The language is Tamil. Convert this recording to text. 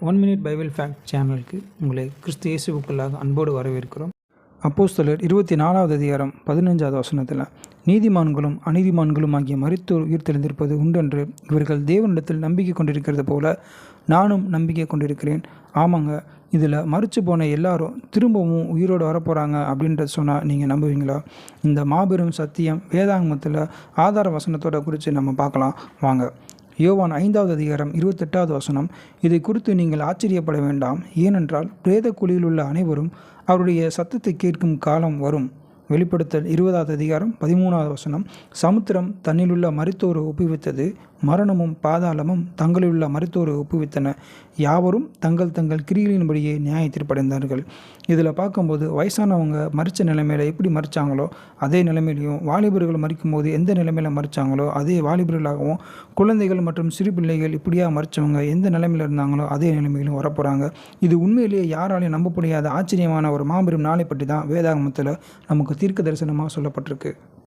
ஒன் மினிட் பைபிள் ஃபேக்ட் சேனலுக்கு உங்களை கிறிஸ்து இயேசுவுக்குள்ளாக அன்போடு வரவேற்கிறோம். அப்போஸ்தலர் 24வது அதிகாரம் 15வது வசனத்தில், நீதிமான்களும் அநீதிமான்களும் ஆகிய மரித்தோர் உயிர்த்தெழுந்திருப்பது உண்டென்று இவர்கள் தேவனிடத்தில் நம்பிக்கை கொண்டிருக்கிறது போல நானும் நம்பிக்கை கொண்டிருக்கிறேன். ஆமாங்க, இதில் மரித்து போன எல்லாரும் திரும்பவும் உயிரோடு வரப்போகிறாங்க அப்படின்றத சொன்னால் நீங்கள் நம்புவீங்களா? இந்த மாபெரும் சத்தியம் வேதாகமத்தில் ஆதார வசனத்தோட குறித்து நம்ம பார்க்கலாம் வாங்க. யோவான் 5வது அதிகாரம் 28வது வசனம், இதை குறித்து நீங்கள் ஆச்சரியப்பட வேண்டாம், ஏனென்றால் பிரேத குழியில் உள்ள அனைவரும் அவருடைய சத்தத்தை கேட்கும் காலம் வரும். வெளிப்படுத்தல் 20வது அதிகாரம் 13வது வசனம், சமுத்திரம் தன்னிலுள்ள மரித்தோரை ஒப்புவித்தது, மரணமும் பாதாளமும் தங்களிலுள்ள மரித்தோரை ஒப்புவித்தன, யாவரும் தங்கள் தங்கள் கிரிகளின்படியே நியாய தீர்ப்படைந்தார்கள். இதில் பார்க்கும்போது வயசானவங்க மரித்த நிலைமையில் எப்படி மறிச்சாங்களோ அதே நிலைமையிலையும், வாலிபர்கள் மறிக்கும் போது எந்த நிலைமையில் மறிச்சாங்களோ அதே வாலிபர்களாகவும், குழந்தைகள் மற்றும் சிறு பிள்ளைகள் இப்படியாக மறித்தவங்க எந்த நிலைமையில் இருந்தாங்களோ அதே நிலைமையிலும் வரப்போகிறாங்க. இது உண்மையிலேயே யாராலையும் நம்ப முடியாத ஆச்சரியமான ஒரு மாபெரும் நாளை பற்றி தான் வேதாகமத்தில் நமக்கு தீர்க்க தரிசனமாக சொல்லப்பட்டிருக்கு.